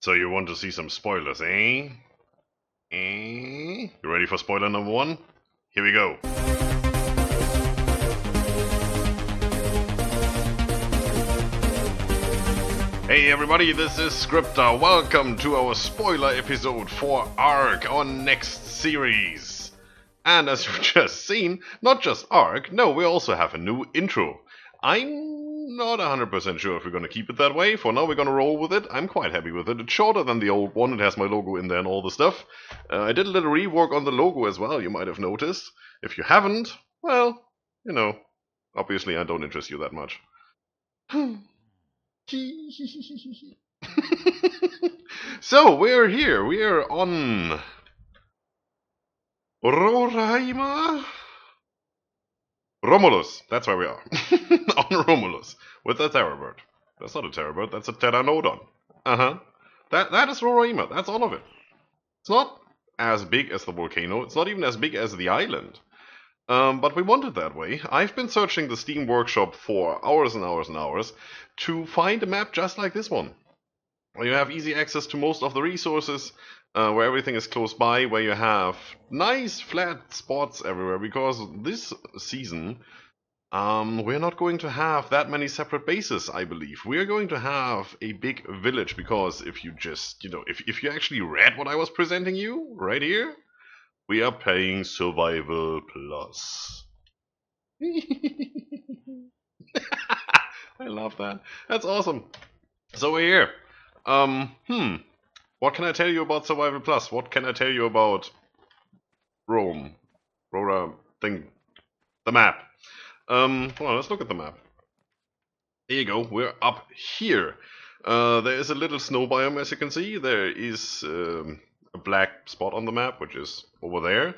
So you want to see some spoilers, eh? You ready for spoiler number 1? Here we go. Hey everybody, this is Scryptar. Welcome to our spoiler episode for ARK, our next series. And as you've just seen, not just ARK, no, we also have a new intro. I'm not 100% sure if we're going to keep it that way. For now, we're going to roll with it. I'm quite happy with it. It's shorter than the old one. It has my logo in there and all the stuff. I did a little rework on the logo as well, you might have noticed. If you haven't, well, you know, obviously I don't interest you that much. So, we're here. We're on Roraima? Romulus, that's where we are. On Romulus, with a terrorbird. That's not a terrorbird, that's a pteranodon. That is Roraima, that's all of it. It's not as big as the volcano, it's not even as big as the island. But we want it that way. I've been searching the Steam Workshop for hours and hours and hours to find a map just like this one. Where you have easy access to most of the resources, where everything is close by, where you have nice flat spots everywhere, because this season we're not going to have that many separate bases, I believe. We're going to have a big village, because if you just, if you actually read what I was presenting you right here, we are playing Survival Plus. I love that. That's awesome. So we're here. What can I tell you about Survival Plus? What can I tell you about Rome? Rora thing. The map. Well, let's look at the map. There you go. We're up here. There is a little snow biome, as you can see. There is a black spot on the map, which is over there.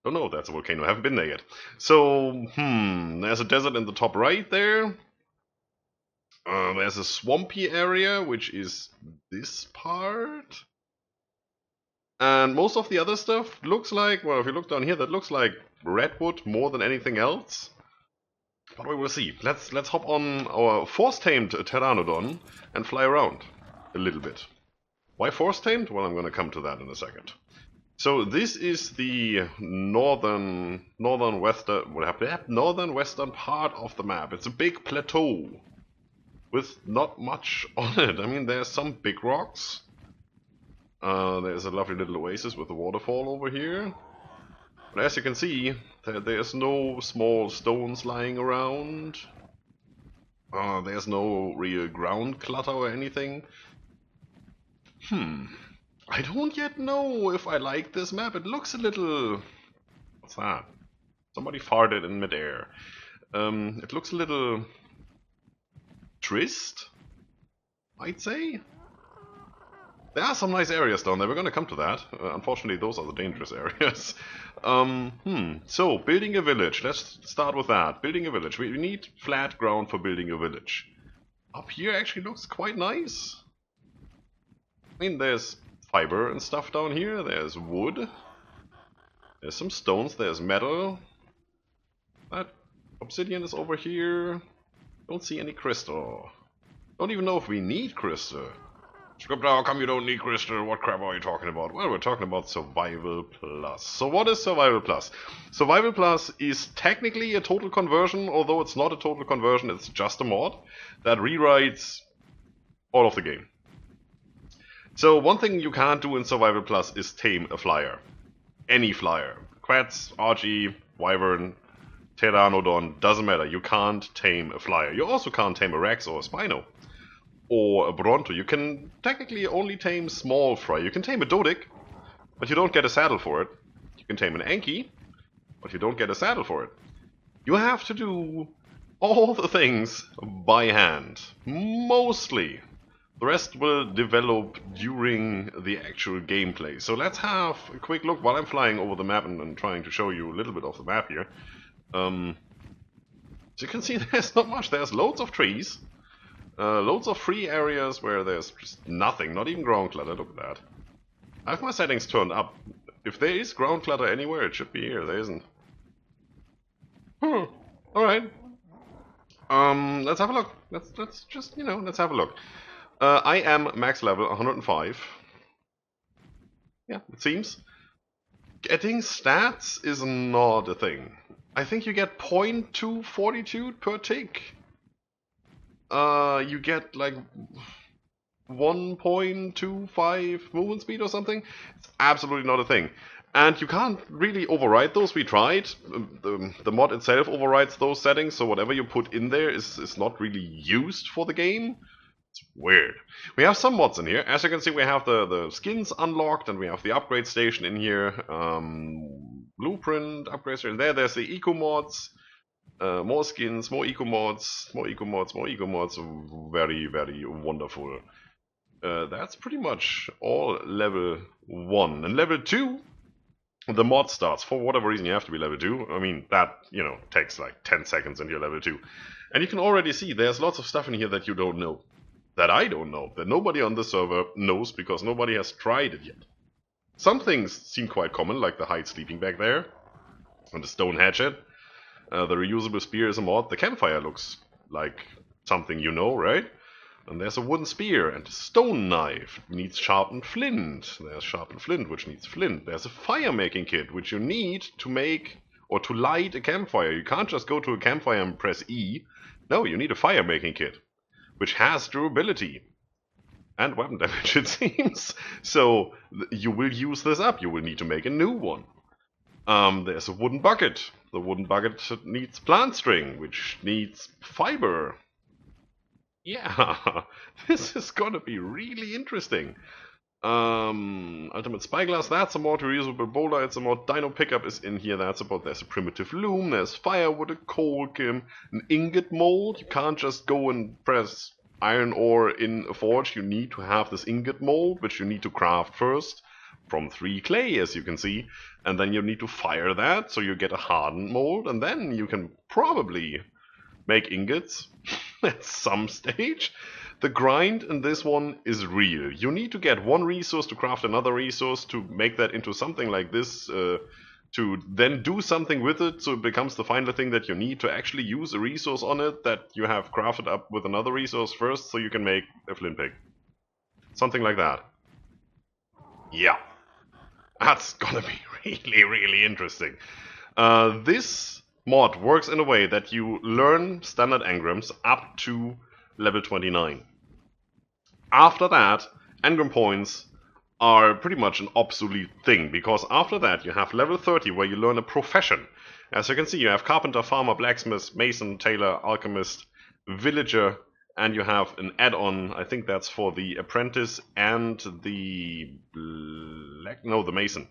Oh no, that's a volcano. I haven't been there yet. So, there's a desert in the top right there. There's a swampy area, which is this part. And most of the other stuff looks like, well, if you look down here, that looks like redwood more than anything else. But we will see. Let's hop on our force-tamed pteranodon and fly around a little bit. Why force-tamed? Well, I'm going to come to that in a second. So this is the northern western part of the map. It's a big plateau with not much on it. I mean, there's some big rocks. There's a lovely little oasis with a waterfall over here. But as you can see, there's no small stones lying around. There's no real ground clutter or anything. I don't yet know if I like this map. It looks a little... What's that? Somebody farted in midair. It looks a little... trist, I'd say. There are some nice areas down there. We're going to come to that. Unfortunately, those are the dangerous areas. So, building a village. Let's start with that. Building a village. We need flat ground for building a village. Up here actually looks quite nice. I mean, there's fiber and stuff down here. There's wood. There's some stones. There's metal. That obsidian is over here. Don't see any crystal. Don't even know if we need crystal. Scryptar, how come you don't need crystal? What crap are you talking about? Well, we're talking about Survival Plus. So what is Survival Plus? Survival Plus is technically a total conversion, although it's not a total conversion, it's just a mod that rewrites all of the game. So one thing you can't do in Survival Plus is tame a flyer. Any flyer. Quetz, Archie, Wyvern, Pteranodon, doesn't matter. You can't tame a flyer. You also can't tame a Rex or a Spino. Or a Bronto. You can technically only tame small fry. You can tame a Dodic, but you don't get a saddle for it. You can tame an Anki, but you don't get a saddle for it. You have to do all the things by hand. Mostly. The rest will develop during the actual gameplay. So let's have a quick look while I'm flying over the map and trying to show you a little bit of the map here. So you can see there's not much. There's loads of trees. Loads of free areas where there's just nothing. Not even ground clutter. Look at that. I have my settings turned up. If there is ground clutter anywhere, it should be here. There isn't. Alright. Let's have a look. Let's just, let's have a look. I am max level 105. Yeah, it seems. Getting stats is not a thing. I think you get 0.2 fortitude per tick. You get like 1.25 movement speed or something. It's absolutely not a thing. And you can't really override those. We tried. The mod itself overrides those settings, so whatever you put in there is not really used for the game. It's weird. We have some mods in here. As you can see, we have the skins unlocked, and we have the upgrade station in here. Blueprint upgrades are in there. There's the eco mods. More skins, more eco mods, more eco mods, more eco mods. Very, very wonderful. That's pretty much all level 1. And level 2, the mod starts. For whatever reason, you have to be level 2. I mean, that, takes like 10 seconds and you're level 2. And you can already see there's lots of stuff in here that you don't know. That I don't know. That nobody on the server knows because nobody has tried it yet. Some things seem quite common, like the hide sleeping bag there. And the stone hatchet. The reusable spear is a mod. The campfire looks like something you know, right? And there's a wooden spear and a stone knife. It needs sharpened flint. There's sharpened flint, which needs flint. There's a fire making kit, which you need to make or to light a campfire. You can't just go to a campfire and press E. No, you need a fire making kit, which has durability and weapon damage, it seems. So you will use this up. You will need to make a new one. There's a wooden bucket. The wooden bucket needs plant string, which needs fiber. Yeah, this is gonna be really interesting. Ultimate spyglass, that's a mod. Reusable boulder, it's a mod. Dino pickup is in here, that's about. There's a primitive loom, there's firewood, a coal kiln, an ingot mold. You can't just go and press iron ore in a forge. You need to have this ingot mold, which you need to craft first from 3 clay, as you can see. And then you need to fire that, so you get a hardened mold, and then you can probably make ingots at some stage. The grind in this one is real. You need to get one resource to craft another resource to make that into something like this, to then do something with it so it becomes the final thing that you need to actually use a resource on it that you have crafted up with another resource first so you can make a flint pick. Something like that. Yeah. That's gonna be really, really interesting. This mod works in a way that you learn standard engrams up to level 29. After that, engram points are pretty much an obsolete thing, because after that you have level 30 where you learn a profession. As you can see, you have carpenter, farmer, blacksmith, mason, tailor, alchemist, villager, and you have an add-on. I think that's for the apprentice and the mason.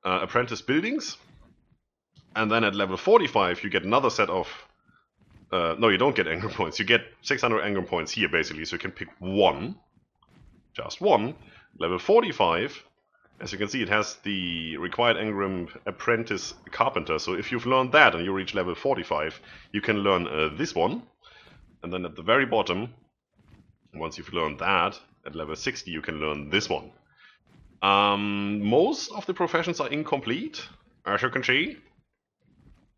Apprentice buildings. And then at level 45 you get another set of... no, you don't get engram points. You get 600 engram points here, basically, so you can pick one. Just one. Level 45, as you can see, it has the required engram apprentice carpenter. So if you've learned that and you reach level 45, you can learn this one. And then at the very bottom, once you've learned that, at level 60 you can learn this one. Most of the professions are incomplete, as you can see.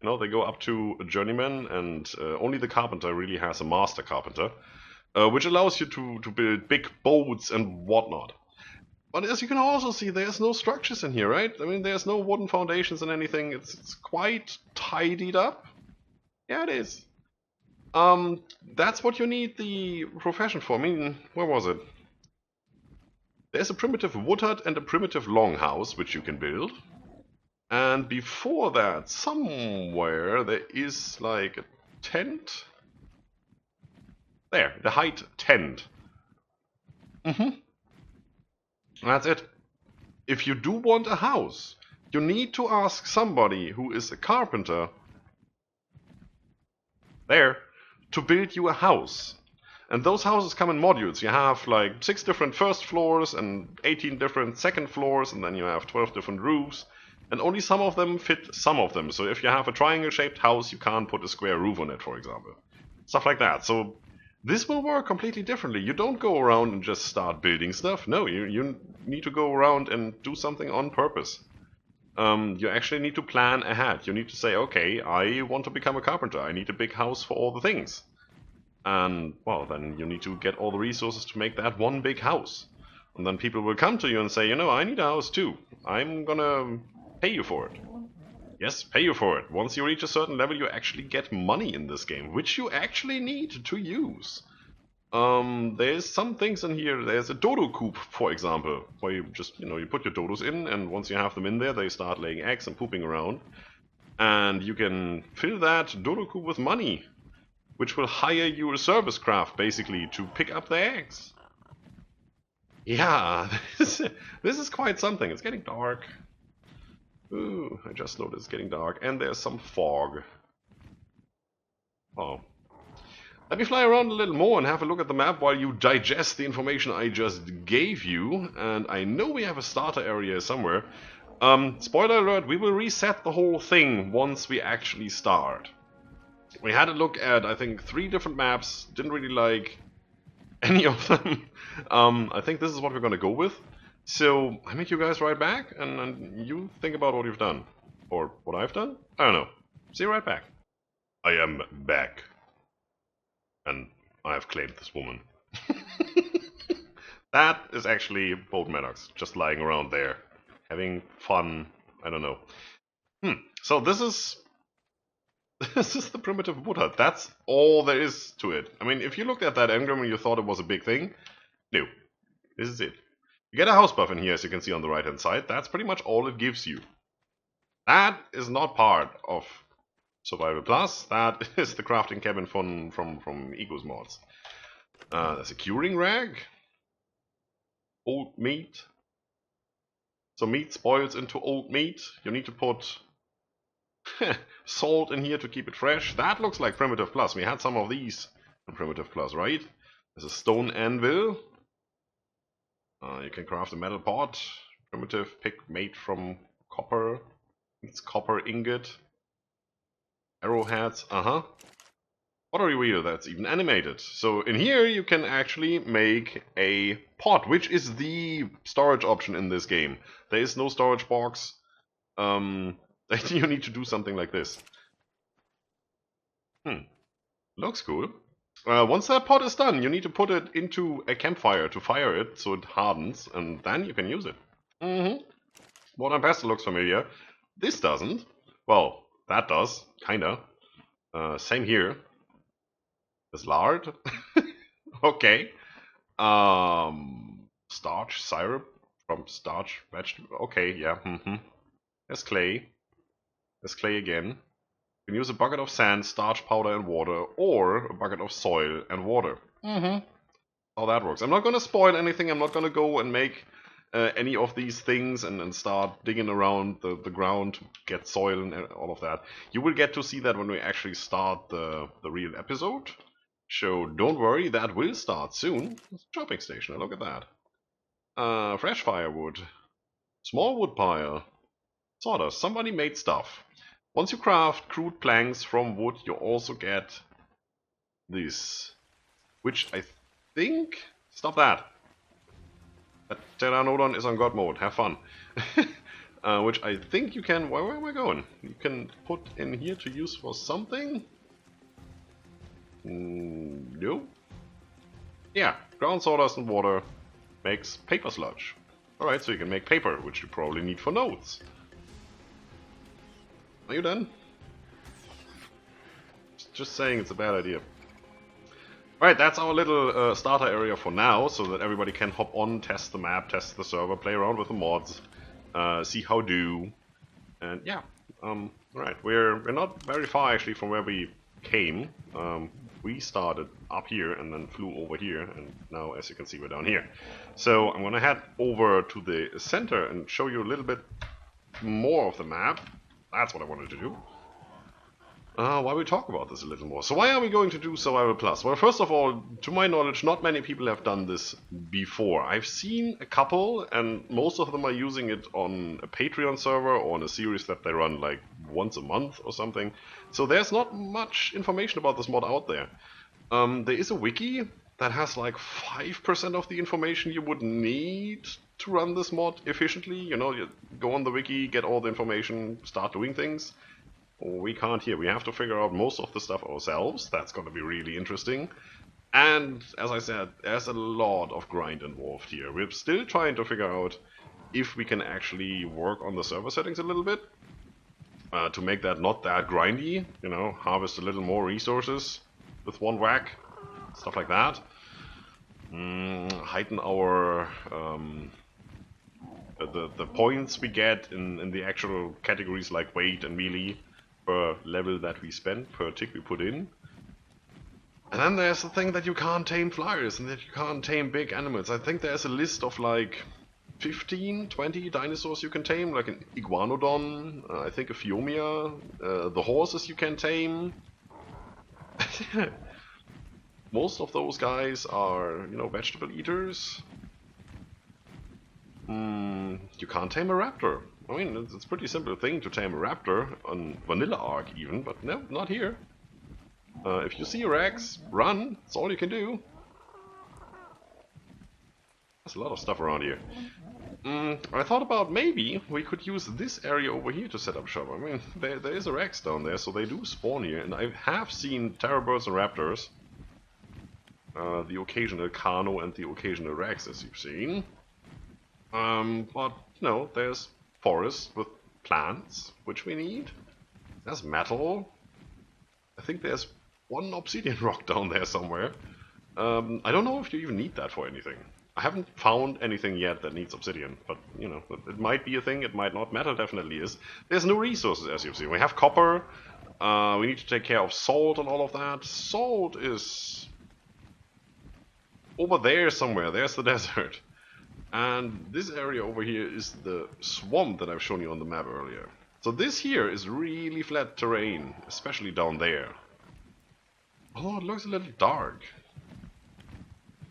They go up to a journeyman, and only the carpenter really has a master carpenter, which allows you to build big boats and whatnot. But as you can also see, there's no structures in here, right? I mean, there's no wooden foundations and anything. It's quite tidied up. Yeah, it is. That's what you need the profession for. I mean, where was it? There's a primitive wood hut and a primitive longhouse, which you can build. And before that, somewhere, there is like a tent. There, the height tent. That's it. If you do want a house, you need to ask somebody who is a carpenter there to build you a house. And those houses come in modules. You have like 6 different first floors and 18 different second floors, and then you have 12 different roofs. And only some of them fit some of them. So if you have a triangle-shaped house, you can't put a square roof on it, for example. Stuff like that. So this will work completely differently. You don't go around and just start building stuff. No, you need to go around and do something on purpose. You actually need to plan ahead. You need to say, okay, I want to become a carpenter. I need a big house for all the things. And, well, then you need to get all the resources to make that one big house. And then people will come to you and say, you know, I need a house too. I'm gonna pay you for it. Yes, pay you for it. Once you reach a certain level, you actually get money in this game, which you actually need to use. There's some things in here. There's a dodo coop, for example, where you just, you know, you put your dodos in, and once you have them in there, they start laying eggs and pooping around. And you can fill that dodo coop with money, which will hire you a service craft, basically, to pick up the eggs. Yeah, this is quite something. It's getting dark. Ooh, I just noticed it's getting dark, and there's some fog. Oh. Let me fly around a little more and have a look at the map while you digest the information I just gave you. And I know we have a starter area somewhere. Spoiler alert, we will reset the whole thing once we actually start. We had a look at, I think, 3 different maps. Didn't really like any of them. I think this is what we're going to go with. So, I make you guys right back, and you think about what you've done. Or what I've done? I don't know. See you right back. I am back. And I have claimed this woman. That is actually Bold Maddox, just lying around there, having fun. I don't know. So this is the primitive wood hut. That's all there is to it. I mean, if you looked at that engram and you thought it was a big thing, no, this is it. You get a house buff in here, as you can see on the right hand side. That's pretty much all it gives you. That is not part of Survival Plus. That is the crafting cabin from Ego's mods. There's a curing rag. Old meat. So meat spoils into old meat. You need to put salt in here to keep it fresh. That looks like Primitive Plus. We had some of these in Primitive Plus, right? There's a stone anvil. You can craft a metal pot. Primitive pick made from copper. It's copper ingot. Arrowheads, pottery wheel, that's even animated. So in here you can actually make a pot, which is the storage option in this game. There is no storage box. You need to do something like this. Looks cool. Once that pot is done, you need to put it into a campfire to fire it so it hardens, and then you can use it. Water and pestle looks familiar. This doesn't. Well, that does, kinda. Same here. There's lard. Okay. Starch, syrup from starch, vegetable. Okay, yeah. There's clay. There's clay again. You can use a bucket of sand, starch powder, and water, or a bucket of soil and water. How that works. I'm not gonna spoil anything. I'm not gonna go and make any of these things and start digging around the ground to get soil and all of that. You will get to see that when we actually start the real episode. So don't worry, that will start soon. It's a shopping station, look at that. Fresh firewood. Small wood pile. Sawdust. Somebody made stuff. Once you craft crude planks from wood, you also get this. Which I think... Stop that! Pteranodon is on God mode, have fun. Which I think you can... Where am I going? You can put in here to use for something? No? Yeah, ground sawdust and water makes paper sludge. Alright, so you can make paper, which you probably need for notes. Are you done? Just saying it's a bad idea. Alright, that's our little starter area for now, so that everybody can hop on, test the map, test the server, play around with the mods, see how do, and yeah. Alright, we're not very far actually from where we came. We started up here and then flew over here, and now as you can see we're down here. So I'm gonna head over to the center and show you a little bit more of the map. That's what I wanted to do. Why we talk about this a little more. So why are we going to do Survival Plus? Well, first of all, to my knowledge, not many people have done this before. I've seen a couple, and most of them are using it on a Patreon server or on a series that they run like once a month or something. So there's not much information about this mod out there. There is a wiki that has like 5% of the information you would need to run this mod efficiently. You know, you go on the wiki, get all the information, start doing things. we can't here. We have to figure out most of the stuff ourselves. That's going to be really interesting. And, as I said, there's a lot of grind involved here. We're still trying to figure out if we can actually work on the server settings a little bit. To make that not that grindy, you know, harvest a little more resources with one whack, stuff like that. Heighten our the points we get in the actual categories like weight and melee per level that we spend, per tick we put in. And then there's the thing that you can't tame flyers and that you can't tame big animals. I think there's a list of like 15, 20 dinosaurs you can tame, like an iguanodon, I think a Phiomia, the horses you can tame. Most of those guys are, you know, vegetable eaters. You can't tame a raptor. I mean, it's a pretty simple thing to tame a raptor on vanilla ARK even, but no, not here. If you see a Rex, run, that's all you can do. There's a lot of stuff around here. I thought about maybe we could use this area over here to set up shop. I mean, there is a Rex down there, so they do spawn here, and I have seen terrorbirds and raptors. The occasional Kano and the occasional Rex, as you've seen. But, you know, there's forests with plants, which we need. There's metal. I think there's one obsidian rock down there somewhere. I don't know if you even need that for anything. I haven't found anything yet that needs obsidian, but, you know, it might be a thing, it might not. Metal definitely is. There's new resources, as you've seen. We have copper, we need to take care of salt and all of that. Salt is over there somewhere, there's the desert. And this area over here is the swamp that I've shown you on the map earlier. So this here is really flat terrain, especially down there. Oh, it looks a little dark.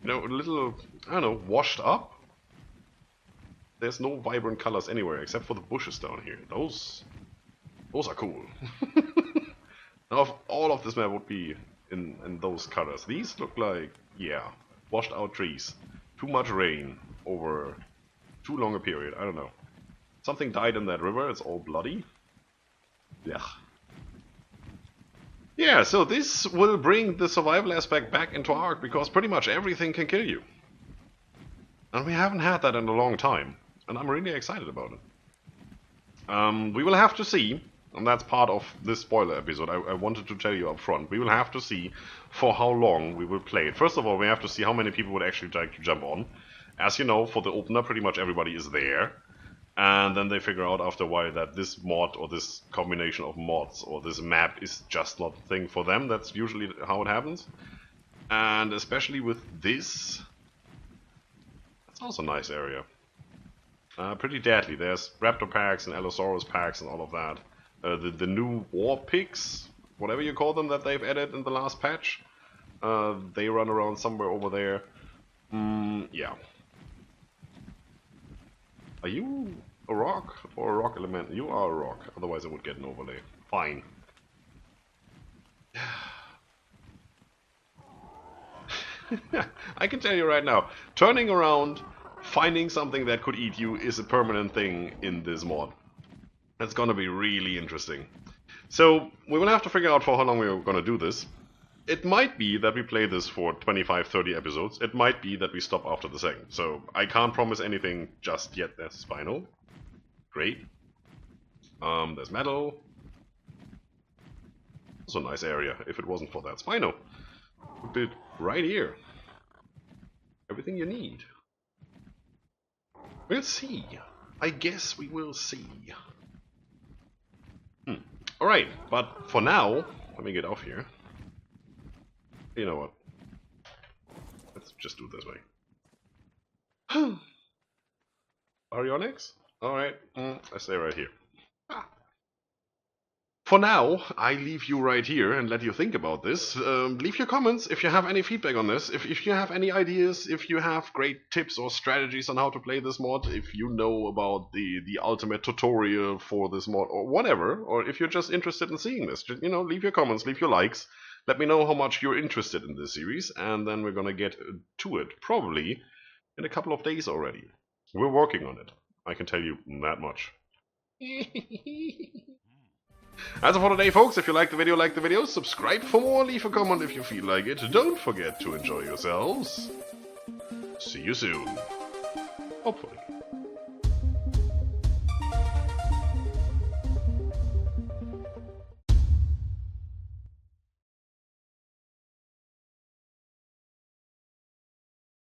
You know, a little, I don't know, washed up. There's no vibrant colors anywhere except for the bushes down here. Those are cool. Now, if all of this map would be in those colors. These look like, yeah, washed out trees. Too much rain over too long a period. I don't know. Something died in that river. It's all bloody. Yeah. Yeah, so this will bring the survival aspect back into ARK, because pretty much everything can kill you. And we haven't had that in a long time, and I'm really excited about it. We will have to see, and that's part of this spoiler episode, I wanted to tell you up front, we will have to see for how long we will play it. First of all, we have to see how many people would actually like to jump on. As you know, for the opener, pretty much everybody is there. And then they figure out after a while that this mod or this combination of mods or this map is just not the thing for them. That's usually how it happens. And especially with this, that's also a nice area. Pretty deadly. There's raptor packs and allosaurus packs and all of that. The new war pigs, whatever you call them, that they've added in the last patch. They run around somewhere over there. Yeah. Are you a rock or a rock element? You are a rock, otherwise I would get an overlay. Fine. I can tell you right now, turning around, finding something that could eat you is a permanent thing in this mod. That's gonna be really interesting. So, we will have to figure out for how long we're gonna do this. It might be that we play this for 25-30 episodes. It might be that we stop after the second. So I can't promise anything just yet. There's Spino. Great. There's metal. Also a nice area, if it wasn't for that Spino. Put it right here. Everything you need. We'll see. I guess we will see. Alright, but for now, let me get off here. You know what? Let's just do it this way. Baryonyx? Alright, I stay right here. For now, I leave you right here and let you think about this. Leave your comments if you have any feedback on this. If you have any ideas, if you have great tips or strategies on how to play this mod, if you know about the ultimate tutorial for this mod or whatever, or if you're just interested in seeing this, you know, leave your comments, leave your likes. Let me know how much you're interested in this series, and then we're gonna get to it, probably in a couple of days already. We're working on it. I can tell you that much. As for today, folks, if you like the video, subscribe for more, leave a comment if you feel like it. Don't forget to enjoy yourselves. See you soon. Hopefully.